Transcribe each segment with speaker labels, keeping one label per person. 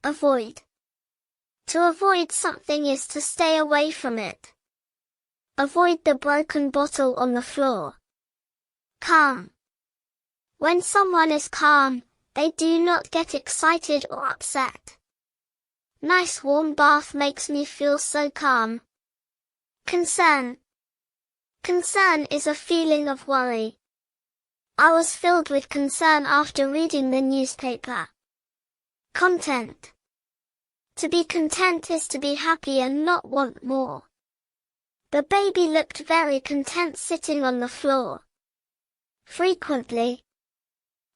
Speaker 1: Avoid. To avoid something is to stay away from it. Avoid the broken bottle on the floor. Calm. When someone is calm, they do not get excited or upset. Nice warm bath makes me feel so calm. Concern. Concern is a feeling of worry. I was filled with concern after reading the newspaper. Content. To be content is to be happy and not want more. The baby looked very content sitting on the floor. Frequently.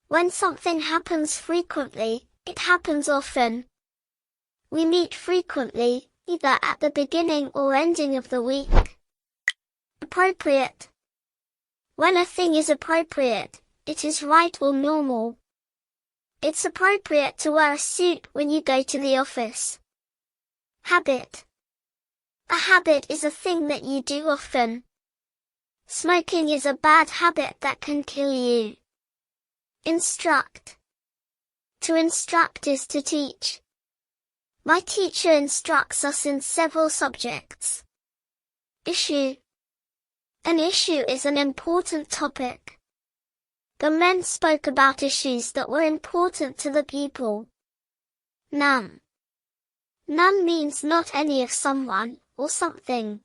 Speaker 1: When something happens frequently, it happens often. We meet frequently, either at the beginning or ending of the week. Appropriate. When a thing is appropriate, it is right or normal. It's appropriate to wear a suit when you go to the office. Habit. A habit is a thing that you do often. Smoking is a bad habit that can kill you. Instruct. To instruct is to teach. My teacher instructs us in several subjects. Issue. An issue is an important topic. The men spoke about issues that were important to the people. None. None means not any of someone, or something.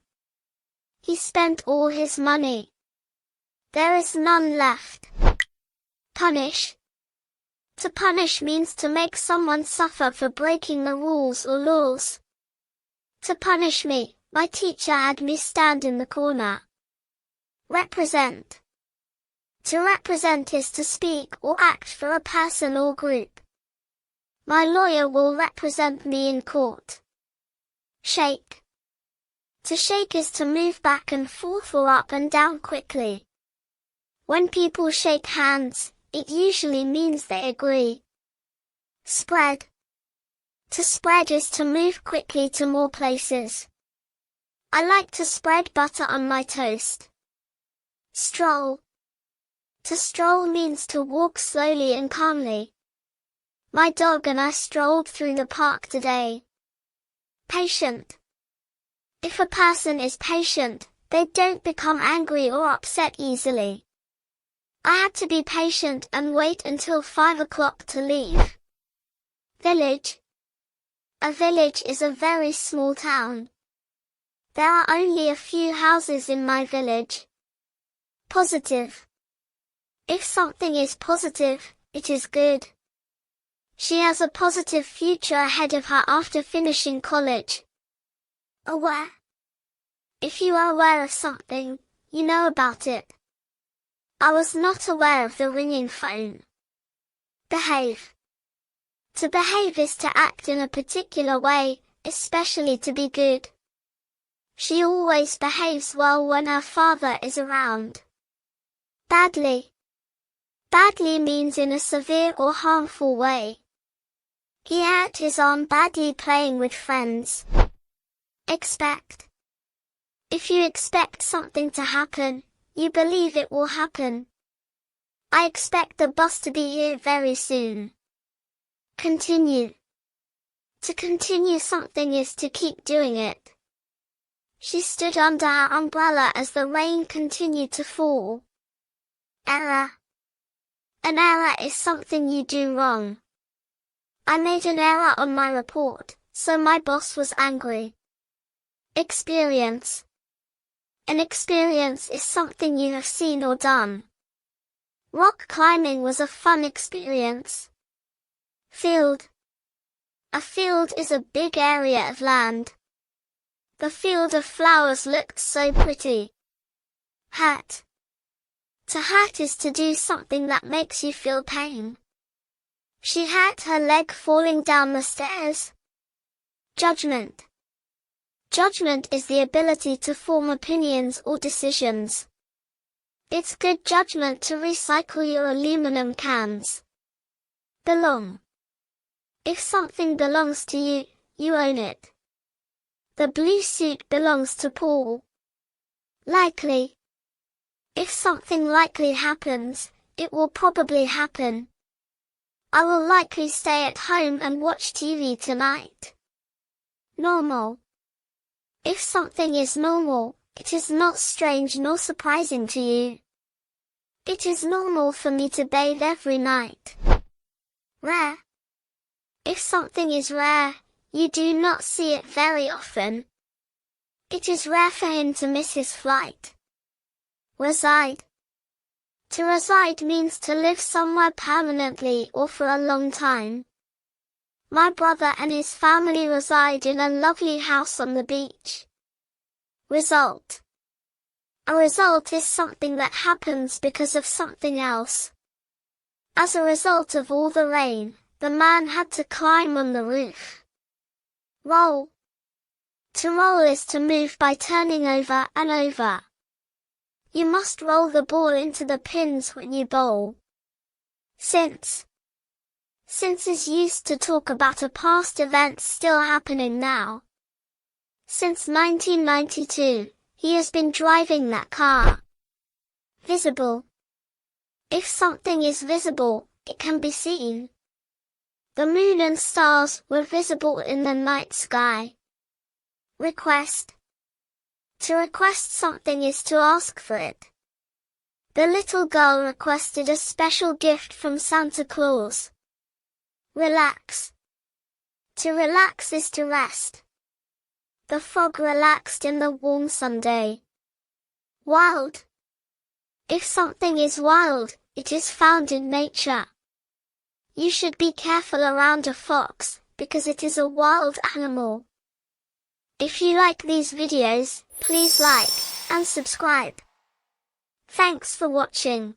Speaker 1: He spent all his money. There is none left. Punish. To punish means to make someone suffer for breaking the rules or laws. To punish me, my teacher had me stand in the corner. Represent. To represent is to speak or act for a person or group. My lawyer will represent me in court. Shake. To shake is to move back and forth or up and down quickly. When people shake hands, it usually means they agree. Spread. To spread is to move quickly to more places. I like to spread butter on my toast. Stroll. To stroll means to walk slowly and calmly. My dog and I strolled through the park today. Patient. If a person is patient, they don't become angry or upset easily. I had to be patient and wait until 5 o'clock to leave. Village. A village is a very small town. There are only a few houses in my village. Positive. If something is positive, it is good. She has a positive future ahead of her after finishing college. Aware. If you are aware of something, you know about it. I was not aware of the ringing phone. Behave. To behave is to act in a particular way, especially to be good. She always behaves well when her father is around. Badly. Badly means in a severe or harmful way. He hurt his arm badly playing with friends. Expect. If you expect something to happen, you believe it will happen. I expect the bus to be here very soon. Continue. To continue something is to keep doing it. She stood under her umbrella as the rain continued to fall. Error. An error is something you do wrong. I made an error on my report, so my boss was angry. Experience. An experience is something you have seen or done. Rock climbing was a fun experience. Field. A field is a big area of land. The field of flowers looked so pretty. Hurt. To hurt is to do something that makes you feel pain. She hurt her leg falling down the stairs. Judgment. Judgment is the ability to form opinions or decisions. It's good judgment to recycle your aluminum cans. Belong. If something belongs to you, you own it. The blue suit belongs to Paul. Likely. If something likely happens, it will probably happen. I will likely stay at home and watch TV tonight. Normal. If something is normal, it is not strange nor surprising to you. It is normal for me to bathe every night. Rare. If something is rare, you do not see it very often. It is rare for him to miss his flight. Reside. To reside means to live somewhere permanently or for a long time. My brother and his family reside in a lovely house on the beach. Result. A result is something that happens because of something else. As a result of all the rain, the man had to climb on the roof. Roll. To roll is to move by turning over and over. You must roll the ball into the pins when you bowl. Since. Since is used to talk about a past event still happening now. Since 1992, he has been driving that car. Visible. If something is visible, it can be seen. The moon and stars were visible in the night sky. Request. To request something is to ask for it. The little girl requested a special gift from Santa Claus. Relax. To relax is to rest. The frog relaxed in the warm Sunday. Wild. If something is wild, it is found in nature. You should be careful around a fox, because it is a wild animal. If you like these videos, please like and subscribe. Thanks for watching.